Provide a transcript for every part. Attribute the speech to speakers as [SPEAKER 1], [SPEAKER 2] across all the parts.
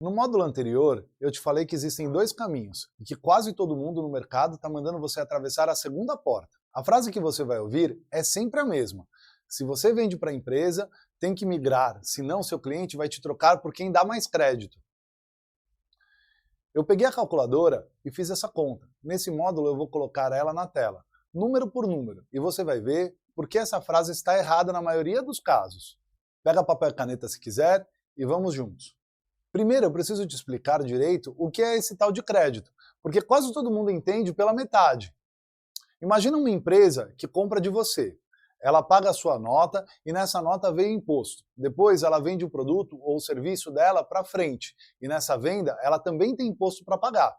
[SPEAKER 1] No módulo anterior, eu te falei que existem dois caminhos e que quase todo mundo no mercado está mandando você atravessar a segunda porta. A frase que você vai ouvir é sempre a mesma. Se você vende para a empresa, tem que migrar, senão seu cliente vai te trocar por quem dá mais crédito. Eu peguei a calculadora e fiz essa conta. Nesse módulo eu vou colocar ela na tela, número por número, e você vai ver por que essa frase está errada na maioria dos casos. Pega papel e caneta se quiser e vamos juntos. Primeiro, eu preciso te explicar direito o que é esse tal de crédito, porque quase todo mundo entende pela metade. Imagina uma empresa que compra de você. Ela paga a sua nota e nessa nota vem imposto. Depois ela vende o produto ou o serviço dela para frente e nessa venda ela também tem imposto para pagar.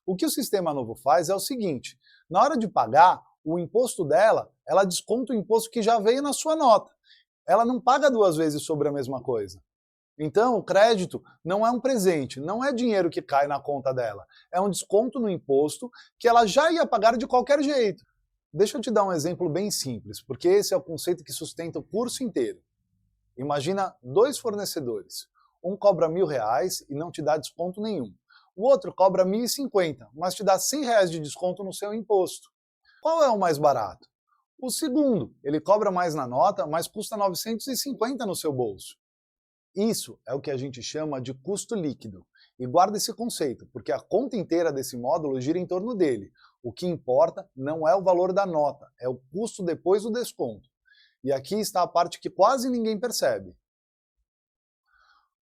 [SPEAKER 1] O que o Sistema Novo faz é o seguinte, na hora de pagar o imposto dela, ela desconta o imposto que já veio na sua nota. Ela não paga duas vezes sobre a mesma coisa. Então, o crédito não é um presente, não é dinheiro que cai na conta dela. É um desconto no imposto que ela já ia pagar de qualquer jeito. Deixa eu te dar um exemplo bem simples, porque esse é o conceito que sustenta o curso inteiro. Imagina dois fornecedores. Um cobra R$1.000 e não te dá desconto nenhum. O outro cobra R$1.050, mas te dá R$100 de desconto no seu imposto. Qual é o mais barato? O segundo. Ele cobra mais na nota, mas custa R$950 no seu bolso. Isso é o que a gente chama de custo líquido. E guarda esse conceito, porque a conta inteira desse módulo gira em torno dele. O que importa não é o valor da nota, é o custo depois do desconto. E aqui está a parte que quase ninguém percebe.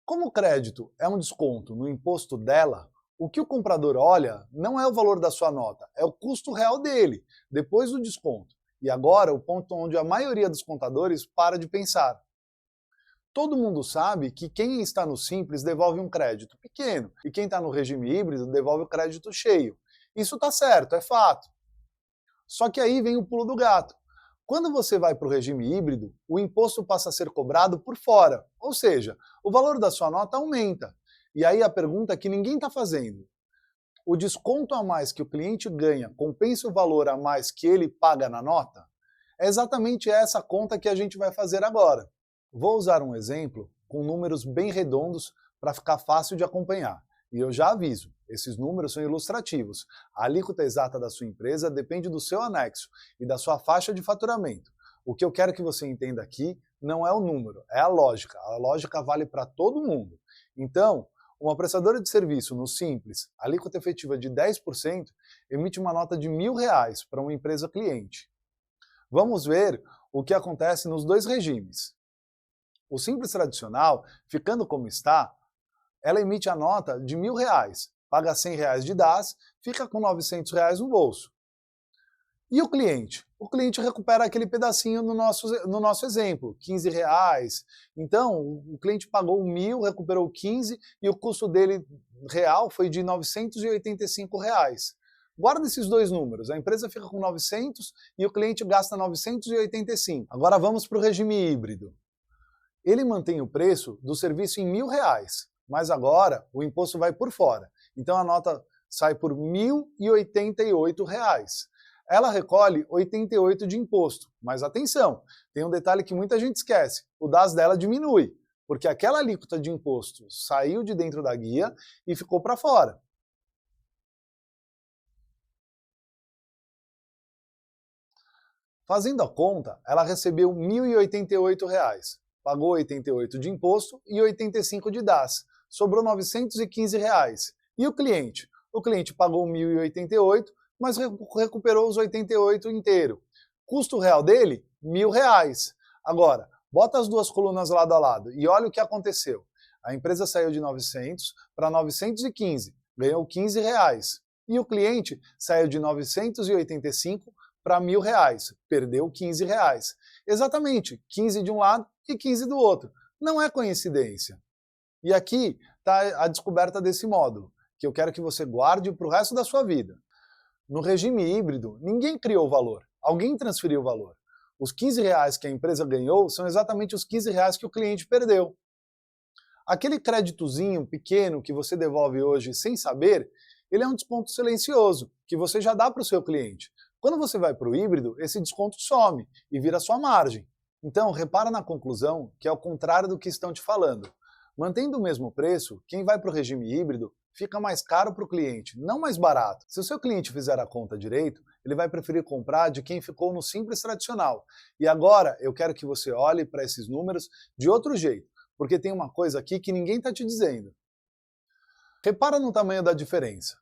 [SPEAKER 1] Como o crédito é um desconto no imposto dela, o que o comprador olha não é o valor da sua nota, é o custo real dele, depois do desconto. E agora o ponto onde a maioria dos contadores para de pensar. Todo mundo sabe que quem está no Simples devolve um crédito pequeno e quem está no regime híbrido devolve o crédito cheio. Isso está certo, é fato. Só que aí vem o pulo do gato. Quando você vai para o regime híbrido, o imposto passa a ser cobrado por fora, ou seja, o valor da sua nota aumenta. E aí a pergunta que ninguém está fazendo. O desconto a mais que o cliente ganha compensa o valor a mais que ele paga na nota? É exatamente essa conta que a gente vai fazer agora. Vou usar um exemplo com números bem redondos para ficar fácil de acompanhar. E eu já aviso, esses números são ilustrativos. A alíquota exata da sua empresa depende do seu anexo e da sua faixa de faturamento. O que eu quero que você entenda aqui não é o número, é a lógica. A lógica vale para todo mundo. Então, uma prestadora de serviço no Simples, alíquota efetiva de 10%, emite uma nota de R$1.000 para uma empresa cliente. Vamos ver o que acontece nos dois regimes. O Simples tradicional, ficando como está, ela emite a nota de R$1.000, paga R$100 de DAS, fica com R$900 no bolso. E o cliente? O cliente recupera aquele pedacinho no nosso exemplo, R$15. Então, o cliente pagou R$1.000, recuperou 15 e o custo dele real foi de R$985. Guarda esses dois números, a empresa fica com 900 e o cliente gasta 985. Agora vamos para o regime híbrido. Ele mantém o preço do serviço em R$1.000, mas agora o imposto vai por fora. Então a nota sai por R$1.088. Ela recolhe 88 de imposto, mas atenção, tem um detalhe que muita gente esquece, o DAS dela diminui, porque aquela alíquota de imposto saiu de dentro da guia e ficou para fora. Fazendo a conta, ela recebeu R$1.088. Pagou 88 de imposto e 85 de DAS. Sobrou R$915. E o cliente? O cliente pagou 1.088, mas recuperou os 88 inteiro. Custo real dele? R$1.000. Agora, bota as duas colunas lado a lado e olha o que aconteceu. A empresa saiu de 900 para 915, ganhou R$15. E o cliente saiu de 985 para R$1.000, perdeu R$15. Exatamente, 15 de um lado e 15 do outro. Não é coincidência. E aqui está a descoberta desse módulo, que eu quero que você guarde para o resto da sua vida. No regime híbrido, ninguém criou o valor, alguém transferiu o valor. Os R$15 que a empresa ganhou são exatamente os R$15 que o cliente perdeu. Aquele créditozinho pequeno que você devolve hoje sem saber, ele é um desconto silencioso, que você já dá para o seu cliente. Quando você vai para o híbrido, esse desconto some e vira sua margem. Então, repara na conclusão, que é o contrário do que estão te falando. Mantendo o mesmo preço, quem vai para o regime híbrido fica mais caro para o cliente, não mais barato. Se o seu cliente fizer a conta direito, ele vai preferir comprar de quem ficou no simples tradicional. E agora eu quero que você olhe para esses números de outro jeito, porque tem uma coisa aqui que ninguém está te dizendo. Repara no tamanho da diferença.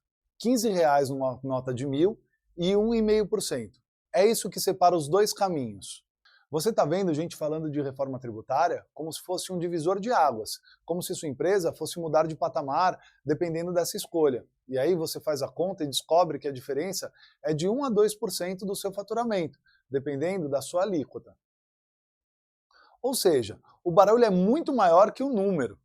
[SPEAKER 1] R$ 15 numa nota de 1.000 e 1,5%. É isso que separa os dois caminhos. Você está vendo gente falando de reforma tributária como se fosse um divisor de águas, como se sua empresa fosse mudar de patamar dependendo dessa escolha. E aí você faz a conta e descobre que a diferença é de 1 a 2% do seu faturamento, dependendo da sua alíquota. Ou seja, o barulho é muito maior que o número.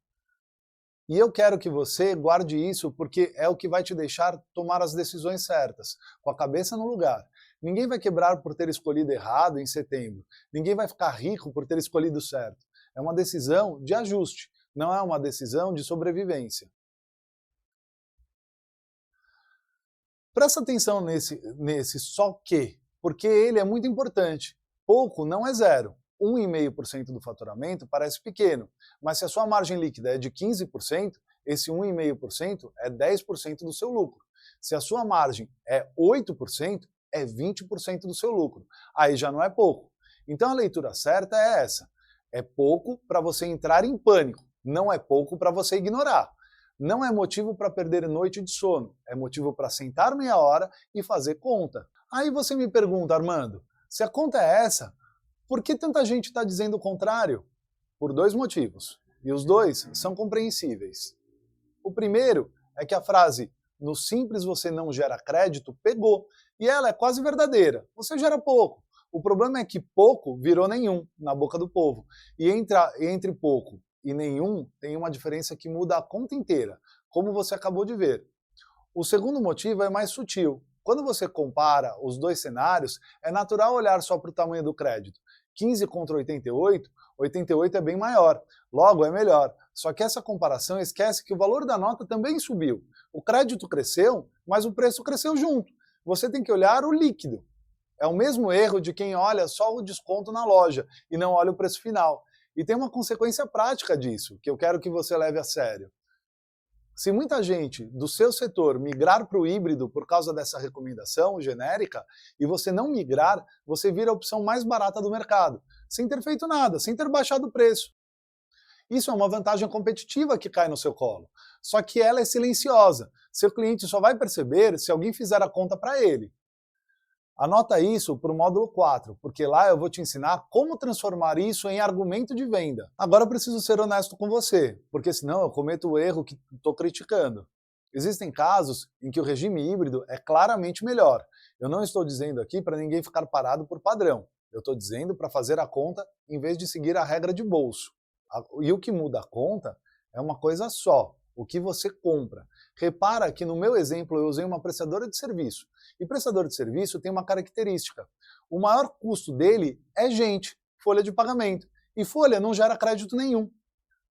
[SPEAKER 1] E eu quero que você guarde isso porque é o que vai te deixar tomar as decisões certas, com a cabeça no lugar. Ninguém vai quebrar por ter escolhido errado em setembro. Ninguém vai ficar rico por ter escolhido certo. É uma decisão de ajuste, não é uma decisão de sobrevivência. Presta atenção nesse só que, porque ele é muito importante. Pouco não é zero. 1,5% do faturamento parece pequeno, mas se a sua margem líquida é de 15%, esse 1,5% é 10% do seu lucro. Se a sua margem é 8%, é 20% do seu lucro. Aí já não é pouco. Então a leitura certa é essa. É pouco para você entrar em pânico, não é pouco para você ignorar. Não é motivo para perder noite de sono, é motivo para sentar meia hora e fazer conta. Aí você me pergunta, Armando, se a conta é essa, por que tanta gente está dizendo o contrário? Por dois motivos, e os dois são compreensíveis. O primeiro é que a frase "no simples você não gera crédito" pegou, e ela é quase verdadeira. Você gera pouco. O problema é que pouco virou nenhum na boca do povo. E entre pouco e nenhum tem uma diferença que muda a conta inteira, como você acabou de ver. O segundo motivo é mais sutil. Quando você compara os dois cenários, é natural olhar só para o tamanho do crédito. 15 contra 88, 88 é bem maior, logo é melhor. Só que essa comparação esquece que o valor da nota também subiu. O crédito cresceu, mas o preço cresceu junto. Você tem que olhar o líquido. É o mesmo erro de quem olha só o desconto na loja e não olha o preço final. E tem uma consequência prática disso, que eu quero que você leve a sério. Se muita gente do seu setor migrar para o híbrido por causa dessa recomendação genérica, e você não migrar, você vira a opção mais barata do mercado, sem ter feito nada, sem ter baixado o preço. Isso é uma vantagem competitiva que cai no seu colo. Só que ela é silenciosa. Seu cliente só vai perceber se alguém fizer a conta para ele. Anota isso para o módulo 4, porque lá eu vou te ensinar como transformar isso em argumento de venda. Agora eu preciso ser honesto com você, porque senão eu cometo o erro que estou criticando. Existem casos em que o regime híbrido é claramente melhor. Eu não estou dizendo aqui para ninguém ficar parado por padrão. Eu estou dizendo para fazer a conta em vez de seguir a regra de bolso. E o que muda a conta é uma coisa só, o que você compra. Repara que no meu exemplo eu usei uma prestadora de serviço. E prestador de serviço tem uma característica. O maior custo dele é gente, folha de pagamento. E folha não gera crédito nenhum.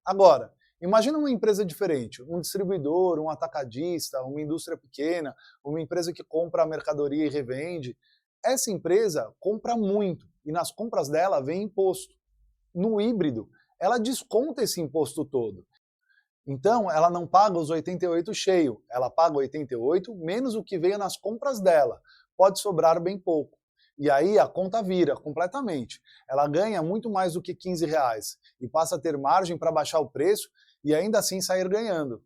[SPEAKER 1] Agora, imagina uma empresa diferente, um distribuidor, um atacadista, uma indústria pequena, uma empresa que compra a mercadoria e revende. Essa empresa compra muito e nas compras dela vem imposto. No híbrido, ela desconta esse imposto todo. Então, ela não paga os 88 cheio, ela paga 88 menos o que veio nas compras dela. Pode sobrar bem pouco. E aí a conta vira completamente. Ela ganha muito mais do que R$ 15 e passa a ter margem para baixar o preço e ainda assim sair ganhando.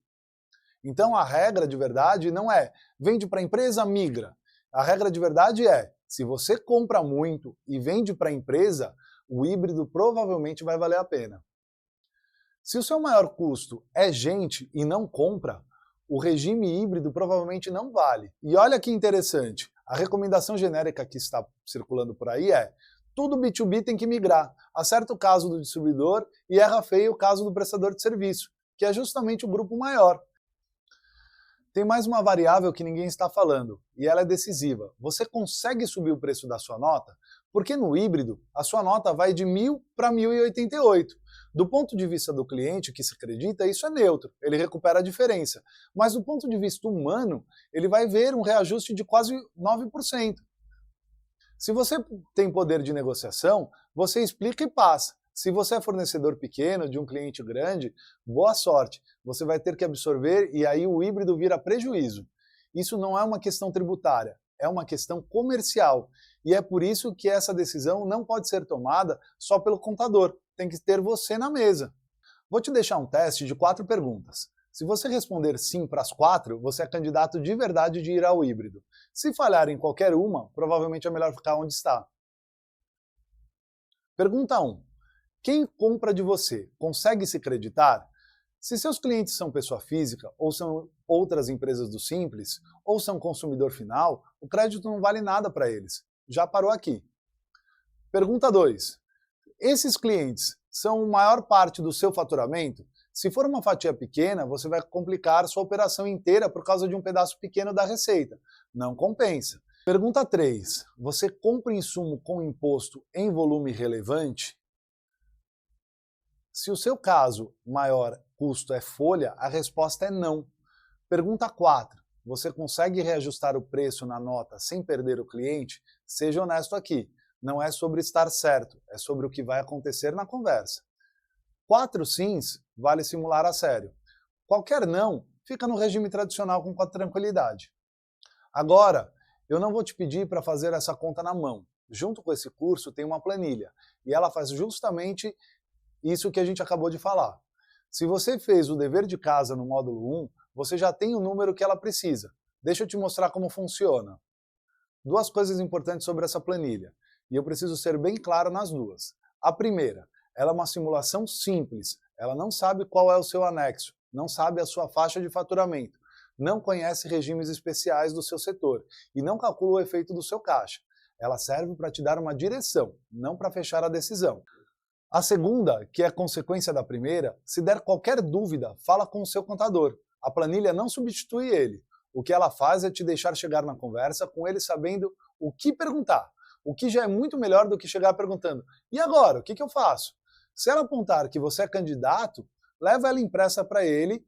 [SPEAKER 1] Então a regra de verdade não é vende para a empresa, migra. A regra de verdade é se você compra muito e vende para a empresa, o híbrido provavelmente vai valer a pena. Se o seu maior custo é gente e não compra, o regime híbrido provavelmente não vale. E olha que interessante, a recomendação genérica que está circulando por aí é tudo B2B tem que migrar. Acerta o caso do distribuidor e erra feio o caso do prestador de serviço, que é justamente o grupo maior. Tem mais uma variável que ninguém está falando, e ela é decisiva. Você consegue subir o preço da sua nota? Porque no híbrido, a sua nota vai de 1.000 para 1.088. Do ponto de vista do cliente que se acredita, isso é neutro, ele recupera a diferença. Mas do ponto de vista humano, ele vai ver um reajuste de quase 9%. Se você tem poder de negociação, você explica e passa. Se você é fornecedor pequeno de um cliente grande, boa sorte, você vai ter que absorver e aí o híbrido vira prejuízo. Isso não é uma questão tributária, é uma questão comercial. E é por isso que essa decisão não pode ser tomada só pelo contador, tem que ter você na mesa. Vou te deixar um teste de 4 perguntas. Se você responder sim para as 4, você é candidato de verdade de ir ao híbrido. Se falhar em qualquer uma, provavelmente é melhor ficar onde está. Pergunta 1. Quem compra de você consegue se creditar? Se seus clientes são pessoa física, ou são outras empresas do Simples, ou são consumidor final, o crédito não vale nada para eles. Já parou aqui. Pergunta 2. Esses clientes são a maior parte do seu faturamento? Se for uma fatia pequena, você vai complicar sua operação inteira por causa de um pedaço pequeno da receita. Não compensa. Pergunta 3. Você compra insumo com imposto em volume relevante? Se o seu caso maior custo é folha, a resposta é não. Pergunta 4. Você consegue reajustar o preço na nota sem perder o cliente? Seja honesto aqui. Não é sobre estar certo, é sobre o que vai acontecer na conversa. 4 sims vale simular a sério. Qualquer não fica no regime tradicional com tranquilidade. Agora, eu não vou te pedir para fazer essa conta na mão. Junto com esse curso tem uma planilha, e ela faz justamente isso que a gente acabou de falar. Se você fez o dever de casa no módulo 1, você já tem o número que ela precisa. Deixa eu te mostrar como funciona. 2 coisas importantes sobre essa planilha, e eu preciso ser bem claro nas duas. A primeira, ela é uma simulação simples, ela não sabe qual é o seu anexo, não sabe a sua faixa de faturamento, não conhece regimes especiais do seu setor e não calcula o efeito do seu caixa. Ela serve para te dar uma direção, não para fechar a decisão. A segunda, que é consequência da primeira, se der qualquer dúvida, fala com o seu contador. A planilha não substitui ele. O que ela faz é te deixar chegar na conversa com ele sabendo o que perguntar, o que já é muito melhor do que chegar perguntando: e agora, o que eu faço? Se ela apontar que você é candidato, leva ela impressa para ele,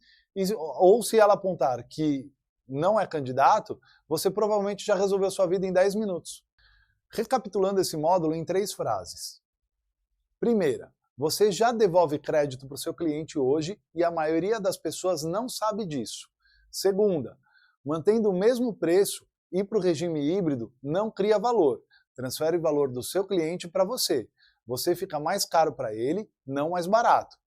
[SPEAKER 1] ou se ela apontar que não é candidato, você provavelmente já resolveu sua vida em 10 minutos. Recapitulando esse módulo em 3 frases. Primeira, você já devolve crédito para o seu cliente hoje e a maioria das pessoas não sabe disso. Segunda, mantendo o mesmo preço, ir para o regime híbrido não cria valor, transfere o valor do seu cliente para você. Você fica mais caro para ele, não mais barato.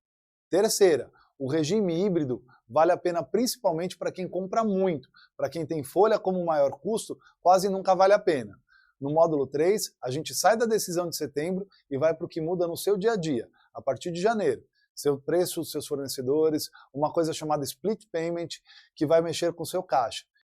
[SPEAKER 1] Terceira, o regime híbrido vale a pena principalmente para quem compra muito. Para quem tem folha como maior custo, quase nunca vale a pena. No módulo 3, a gente sai da decisão de setembro e vai para o que muda no seu dia a dia, a partir de janeiro. Seu preço, seus fornecedores, uma coisa chamada split payment, que vai mexer com o seu caixa.